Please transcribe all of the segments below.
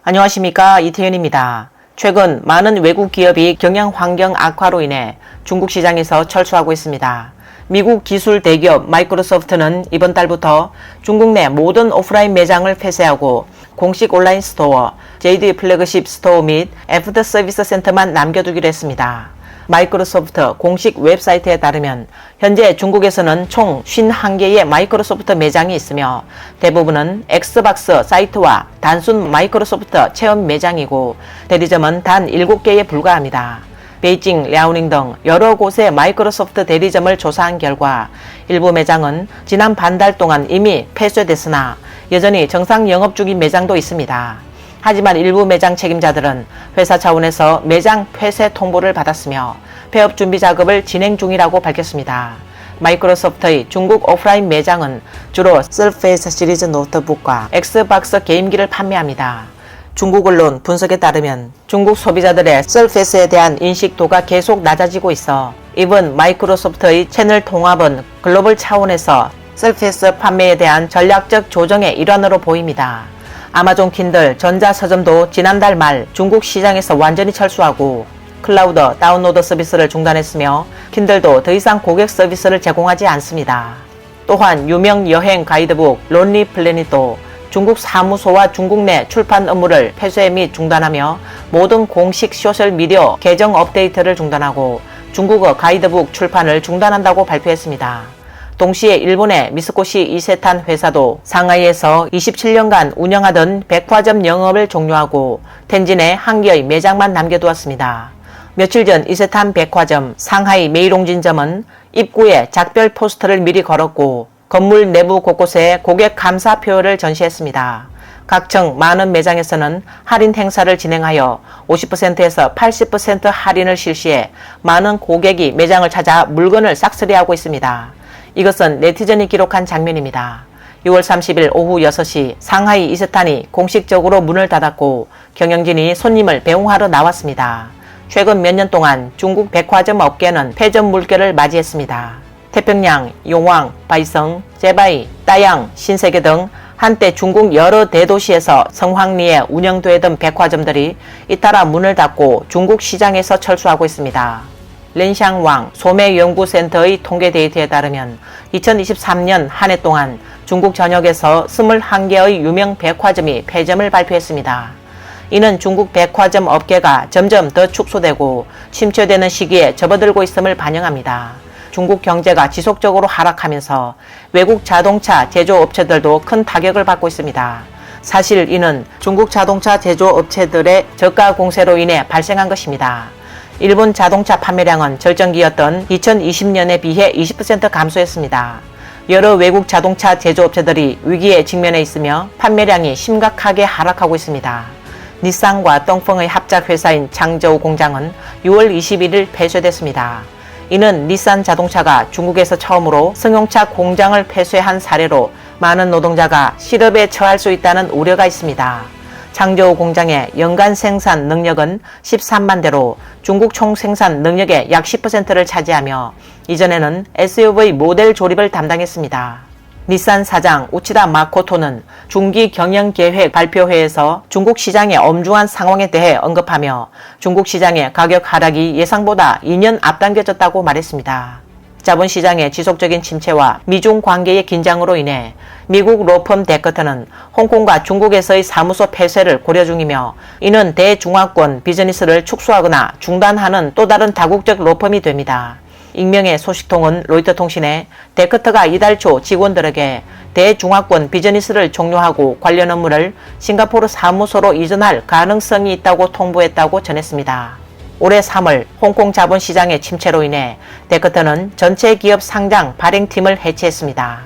안녕하십니까, 이태현입니다. 최근 많은 외국 기업이 경영 환경 악화로 인해 중국 시장에서 철수하고 있습니다. 미국 기술 대기업 마이크로소프트는 이번 달부터 중국 내 모든 오프라인 매장을 폐쇄하고 공식 온라인 스토어, JD 플래그십 스토어 및 애프터 서비스 센터만 남겨두기로 했습니다. 마이크로소프트 공식 웹사이트에 따르면 현재 중국에서는 총 51개의 마이크로소프트 매장이 있으며 대부분은 엑스박스 사이트와 단순 마이크로소프트 체험 매장이고 대리점은 단 7개에 불과합니다. 베이징, 랴오닝 등 여러 곳의 마이크로소프트 대리점을 조사한 결과 일부 매장은 지난 반달 동안 이미 폐쇄됐으나 여전히 정상 영업 중인 매장도 있습니다. 하지만 일부 매장 책임자들은 회사 차원에서 매장 폐쇄 통보를 받았으며 폐업 준비 작업을 진행 중이라고 밝혔습니다. 마이크로소프트의 중국 오프라인 매장은 주로 서페이스 시리즈 노트북과 엑스박스 게임기를 판매합니다. 중국 언론 분석에 따르면 중국 소비자들의 서페이스에 대한 인식도가 계속 낮아지고 있어 이번 마이크로소프트의 채널 통합은 글로벌 차원에서 서페이스 판매에 대한 전략적 조정의 일환으로 보입니다. 아마존 킨들 전자서점도 지난달 말 중국 시장에서 완전히 철수하고 클라우드 다운로드 서비스를 중단했으며 킨들도 더 이상 고객 서비스를 제공하지 않습니다. 또한 유명 여행 가이드북 론리 플래닛도 중국 사무소와 중국 내 출판 업무를 폐쇄 및 중단하며 모든 공식 소셜미디어 계정 업데이트를 중단하고 중국어 가이드북 출판을 중단한다고 발표했습니다. 동시에 일본의 미쓰코시 이세탄 회사도 상하이에서 27년간 운영하던 백화점 영업을 종료하고 텐진에 한 개의 매장만 남겨두었습니다. 며칠 전 이세탄 백화점 상하이 메이롱진점은 입구에 작별 포스터를 미리 걸었고 건물 내부 곳곳에 고객 감사표를 전시했습니다. 각층 많은 매장에서는 할인 행사를 진행하여 50%에서 80% 할인을 실시해 많은 고객이 매장을 찾아 물건을 싹쓸이하고 있습니다. 이것은 네티즌이 기록한 장면입니다. 6월 30일 오후 6시 상하이 이세탄이 공식적으로 문을 닫았고 경영진이 손님을 배웅하러 나왔습니다. 최근 몇 년 동안 중국 백화점 업계는 폐점 물결을 맞이했습니다. 태평양, 용왕, 바이성, 제바이, 따양, 신세계 등 한때 중국 여러 대도시에서 성황리에 운영되던 백화점들이 잇따라 문을 닫고 중국 시장에서 철수하고 있습니다. 렌샹왕 소매연구센터의 통계 데이터에 따르면 2023년 한 해 동안 중국 전역에서 21개의 유명 백화점이 폐점을 발표했습니다. 이는 중국 백화점 업계가 점점 더 축소되고 침체되는 시기에 접어들고 있음을 반영합니다. 중국 경제가 지속적으로 하락하면서 외국 자동차 제조업체들도 큰 타격을 받고 있습니다. 사실 이는 중국 자동차 제조업체들의 저가 공세로 인해 발생한 것입니다. 일본 자동차 판매량은 절정기였던 2020년에 비해 20% 감소했습니다. 여러 외국 자동차 제조업체들이 위기에 직면해 있으며 판매량이 심각하게 하락하고 있습니다. 닛산과 덩펑의 합작회사인 창저우 공장은 6월 21일 폐쇄됐습니다. 이는 닛산 자동차가 중국에서 처음으로 승용차 공장을 폐쇄한 사례로 많은 노동자가 실업에 처할 수 있다는 우려가 있습니다. 창저우 공장의 연간 생산 능력은 13만 대로 중국 총 생산 능력의 약 10%를 차지하며 이전에는 SUV 모델 조립을 담당했습니다. 닛산 사장 우치다 마코토는 중기 경영계획 발표회에서 중국 시장의 엄중한 상황에 대해 언급하며 중국 시장의 가격 하락이 예상보다 2년 앞당겨졌다고 말했습니다. 자본시장의 지속적인 침체와 미중 관계의 긴장으로 인해 미국 로펌 데커트는 홍콩과 중국에서의 사무소 폐쇄를 고려 중이며 이는 대중화권 비즈니스를 축소하거나 중단하는 또 다른 다국적 로펌이 됩니다. 익명의 소식통은 로이터 통신에 데커트가 이달 초 직원들에게 대중화권 비즈니스를 종료하고 관련 업무를 싱가포르 사무소로 이전할 가능성이 있다고 통보했다고 전했습니다. 올해 3월 홍콩 자본시장의 침체로 인해 데커트는 전체 기업 상장 발행팀을 해체했습니다.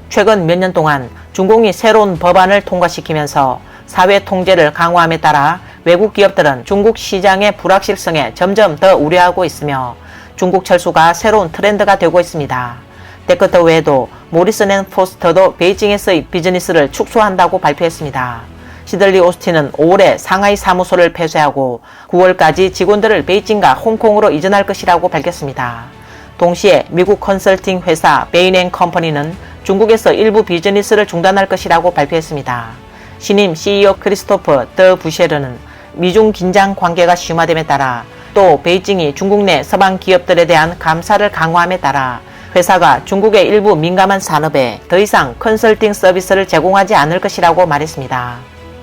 최근 몇 년 동안 중공이 새로운 법안을 통과시키면서 사회 통제를 강화함에 따라 외국 기업들은 중국 시장의 불확실성에 점점 더 우려하고 있으며 중국 철수가 새로운 트렌드가 되고 있습니다. 데커트 외에도 모리슨 앤 포스터도 베이징에서의 비즈니스를 축소한다고 발표했습니다. 시들리 오스틴은 5월에 상하이 사무소를 폐쇄하고 9월까지 직원들을 베이징과 홍콩으로 이전할 것이라고 밝혔습니다. 동시에 미국 컨설팅 회사 베인 앤 컴퍼니는 중국에서 일부 비즈니스를 중단할 것이라고 발표했습니다. 신임 CEO 크리스토퍼 더 부셰르는 미중 긴장 관계가 심화됨에 따라 또 베이징이 중국 내 서방 기업들에 대한 감사를 강화함에 따라 회사가 중국의 일부 민감한 산업에 더 이상 컨설팅 서비스를 제공하지 않을 것이라고 말했습니다.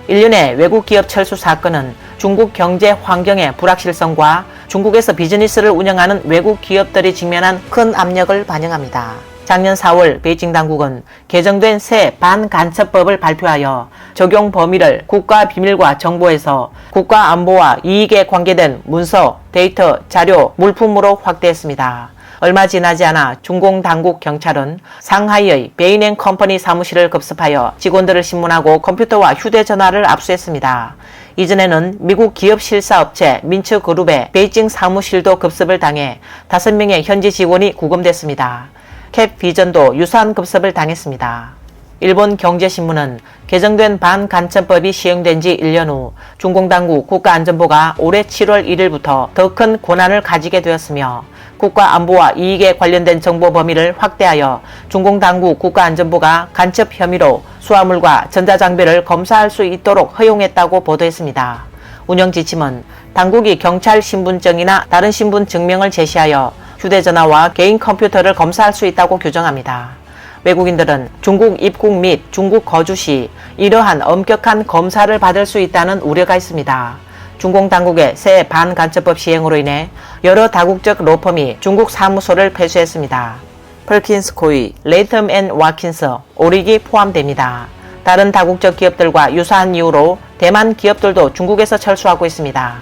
일련의 외국 기업 철수 사건은 중국 경제 환경의 불확실성과 중국에서 비즈니스를 운영하는 외국 기업들이 직면한 큰 압력을 반영합니다. 작년 4월 베이징 당국은 개정된 새 반간첩법을 발표하여 적용 범위를 국가비밀과 정보에서 국가안보와 이익에 관계된 문서, 데이터, 자료, 물품으로 확대했습니다. 얼마 지나지 않아 중공 당국 경찰은 상하이의 베인앤컴퍼니 사무실을 급습하여 직원들을 신문하고 컴퓨터와 휴대전화를 압수했습니다. 이전에는 미국 기업 실사업체 민츠그룹의 베이징 사무실도 급습을 당해 5명의 현지 직원이 구금됐습니다. 캡비전도 유사한 급습을 당했습니다. 일본 경제신문은 개정된 반간첩법이 시행된 지 1년 후 중공당국 국가안전부가 올해 7월 1일부터 더 큰 권한을 가지게 되었으며 국가안보와 이익에 관련된 정보 범위를 확대하여 중공당국 국가안전부가 간첩 혐의로 수화물과 전자장비를 검사할 수 있도록 허용했다고 보도했습니다. 운영지침은 당국이 경찰 신분증이나 다른 신분 증명을 제시하여 휴대전화와 개인 컴퓨터를 검사할 수 있다고 규정합니다. 외국인들은 중국 입국 및 중국 거주 시 이러한 엄격한 검사를 받을 수 있다는 우려가 있습니다. 중공 당국의 새 반간첩법 시행으로 인해 여러 다국적 로펌이 중국 사무소를 폐쇄했습니다. 펄킨스 코이, 레이텀 앤 와킨스, 오릭이 포함됩니다. 다른 다국적 기업들과 유사한 이유로 대만 기업들도 중국에서 철수하고 있습니다.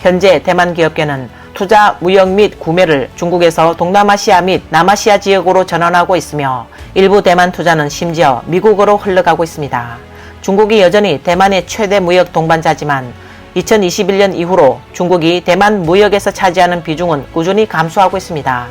현재 대만 기업계는 투자, 무역 및 구매를 중국에서 동남아시아 및 남아시아 지역으로 전환하고 있으며 일부 대만 투자는 심지어 미국으로 흘러가고 있습니다. 중국이 여전히 대만의 최대 무역 동반자지만 2021년 이후로 중국이 대만 무역에서 차지하는 비중은 꾸준히 감소하고 있습니다.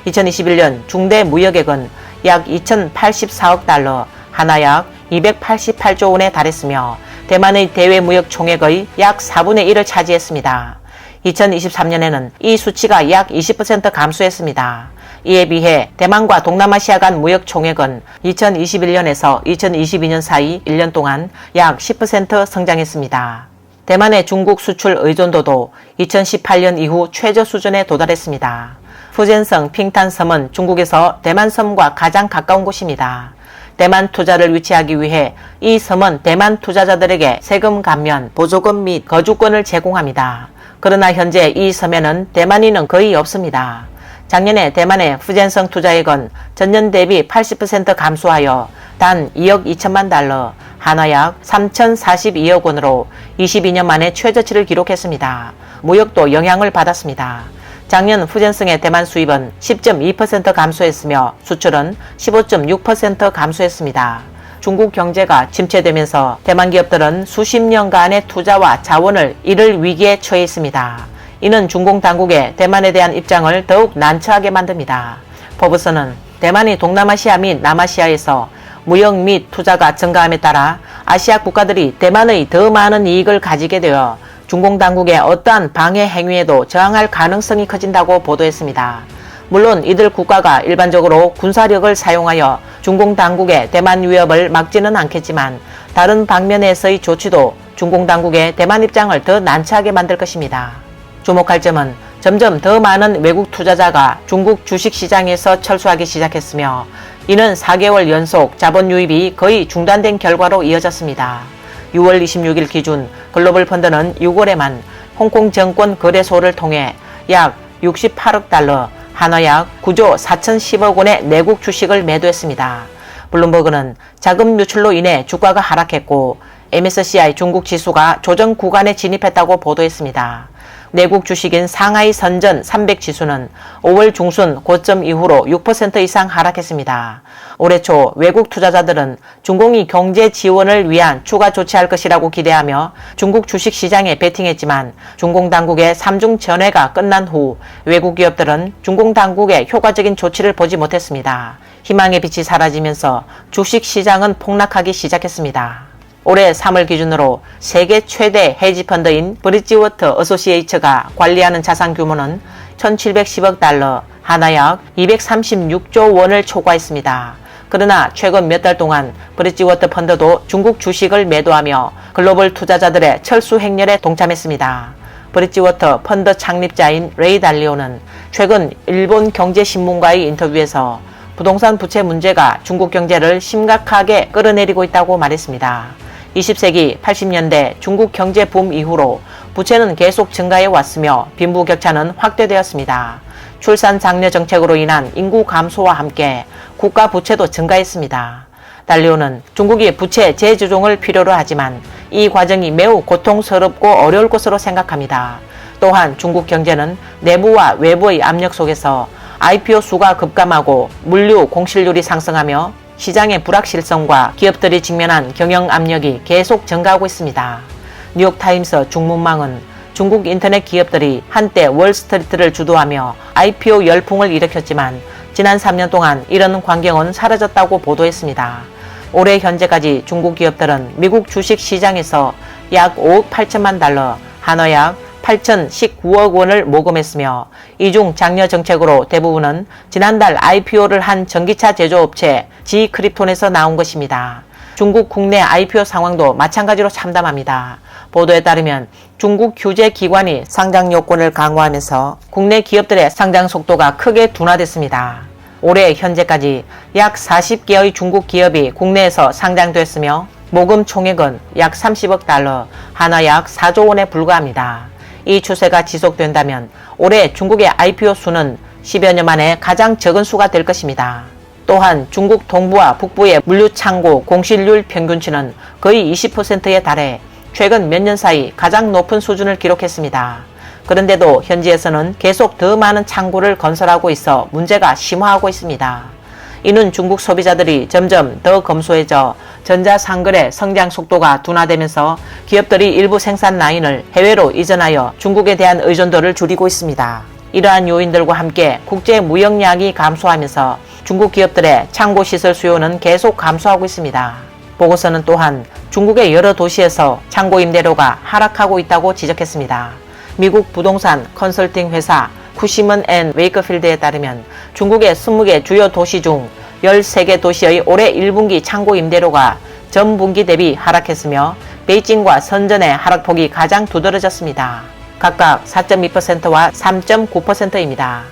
2021년 중대 무역액은 약 2,084억 달러, 하나 약 288조 원에 달했으며 대만의 대외 무역 총액의 약 4분의 1을 차지했습니다. 2023년에는 이 수치가 약 20% 감소했습니다. 이에 비해 대만과 동남아시아 간 무역 총액은 2021년에서 2022년 사이 1년 동안 약 10% 성장했습니다. 대만의 중국 수출 의존도도 2018년 이후 최저 수준에 도달했습니다. 푸젠성 핑탄섬은 중국에서 대만 섬과 가장 가까운 곳입니다. 대만 투자를 유치하기 위해 이 섬은 대만 투자자들에게 세금 감면, 보조금 및 거주권을 제공합니다. 그러나 현재 이 섬에는 대만인은 거의 없습니다. 작년에 대만의 푸젠성 투자액은 전년 대비 80% 감소하여 단 2억 2천만 달러, 하나 약 3,042억 원으로 22년 만에 최저치를 기록했습니다. 무역도 영향을 받았습니다. 작년 푸젠성의 대만 수입은 10.2% 감소했으며 수출은 15.6% 감소했습니다. 중국 경제가 침체되면서 대만 기업들은 수십 년간의 투자와 자원을 잃을 위기에 처해 있습니다. 이는 중공 당국의 대만에 대한 입장을 더욱 난처하게 만듭니다. 포브스는 대만이 동남아시아 및 남아시아에서 무역 및 투자가 증가함에 따라 아시아 국가들이 대만의 더 많은 이익을 가지게 되어 중공 당국의 어떠한 방해 행위에도 저항할 가능성이 커진다고 보도했습니다. 물론 이들 국가가 일반적으로 군사력을 사용하여 중공 당국의 대만 위협을 막지는 않겠지만 다른 방면에서의 조치도 중공 당국의 대만 입장을 더 난처하게 만들 것입니다. 주목할 점은 점점 더 많은 외국 투자자가 중국 주식시장에서 철수하기 시작했으며 이는 4개월 연속 자본 유입이 거의 중단된 결과로 이어졌습니다. 6월 26일 기준 글로벌 펀드는 6월에만 홍콩 정권 거래소를 통해 약 68억 달러, 하나 약 9조 4,010억 원의 내국 주식을 매도했습니다. 블룸버그는 자금 유출로 인해 주가가 하락했고 MSCI 중국 지수가 조정 구간에 진입했다고 보도했습니다. 내국 주식인 상하이 선전 300 지수는 5월 중순 고점 이후로 6% 이상 하락했습니다. 올해 초 외국 투자자들은 중공이 경제 지원을 위한 추가 조치할 것이라고 기대하며 중국 주식시장에 베팅했지만 중공 당국의 3중 전회가 끝난 후 외국 기업들은 중공 당국의 효과적인 조치를 보지 못했습니다. 희망의 빛이 사라지면서 주식시장은 폭락하기 시작했습니다. 올해 3월 기준으로 세계 최대 헤지펀드인 브릿지워터 어소시에이츠가 관리하는 자산 규모는 1,710억 달러, 하나 약 236조 원을 초과했습니다. 그러나 최근 몇 달 동안 브릿지워터 펀드도 중국 주식을 매도하며 글로벌 투자자들의 철수 행렬에 동참했습니다. 브릿지워터 펀드 창립자인 레이 달리오는 최근 일본 경제신문과의 인터뷰에서 부동산 부채 문제가 중국 경제를 심각하게 끌어내리고 있다고 말했습니다. 20세기 80년대 중국 경제 붐 이후로 부채는 계속 증가해 왔으며 빈부격차는 확대되었습니다. 출산 장려 정책으로 인한 인구 감소와 함께 국가 부채도 증가했습니다. 달리오는 중국이 부채 재조정을 필요로 하지만 이 과정이 매우 고통스럽고 어려울 것으로 생각합니다. 또한 중국 경제는 내부와 외부의 압력 속에서 IPO 수가 급감하고 물류 공실률이 상승하며 시장의 불확실성과 기업들이 직면한 경영 압력이 계속 증가하고 있습니다. 뉴욕타임스 중문망은 중국 인터넷 기업들이 한때 월스트리트를 주도하며 IPO 열풍을 일으켰지만 지난 3년 동안 이런 광경은 사라졌다고 보도했습니다. 올해 현재까지 중국 기업들은 미국 주식 시장에서 약 5억 8천만 달러, 한화 약 8,019억 원을 모금했으며 이 중 장려 정책으로 대부분은 지난달 IPO를 한 전기차 제조업체 G크립톤에서 나온 것입니다. 중국 국내 IPO 상황도 마찬가지로 참담합니다. 보도에 따르면 중국 규제 기관이 상장 요건을 강화하면서 국내 기업들의 상장 속도가 크게 둔화됐습니다. 올해 현재까지 약 40개의 중국 기업이 국내에서 상장됐으며 모금 총액은 약 30억 달러, 한화 약 4조 원에 불과합니다. 이 추세가 지속된다면 올해 중국의 IPO 수는 10여 년 만에 가장 적은 수가 될 것입니다. 또한 중국 동부와 북부의 물류창고 공실률 평균치는 거의 20%에 달해 최근 몇 년 사이 가장 높은 수준을 기록했습니다. 그런데도 현지에서는 계속 더 많은 창고를 건설하고 있어 문제가 심화하고 있습니다. 이는 중국 소비자들이 점점 더 검소해져 전자상거래 성장 속도가 둔화되면서 기업들이 일부 생산 라인을 해외로 이전하여 중국에 대한 의존도를 줄이고 있습니다. 이러한 요인들과 함께 국제 무역량이 감소하면서 중국 기업들의 창고 시설 수요는 계속 감소하고 있습니다. 보고서는 또한 중국의 여러 도시에서 창고 임대료가 하락하고 있다고 지적했습니다. 미국 부동산 컨설팅 회사 쿠시먼 앤 웨이크필드에 따르면 중국의 20개 주요 도시 중 13개 도시의 올해 1분기 창고 임대료가 전분기 대비 하락했으며 베이징과 선전의 하락폭이 가장 두드러졌습니다. 각각 4.2%와 3.9%입니다.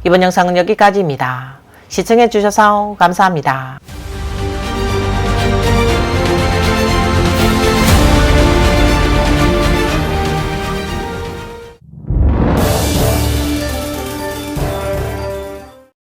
이번 영상은 여기까지입니다. 시청해주셔서 감사합니다.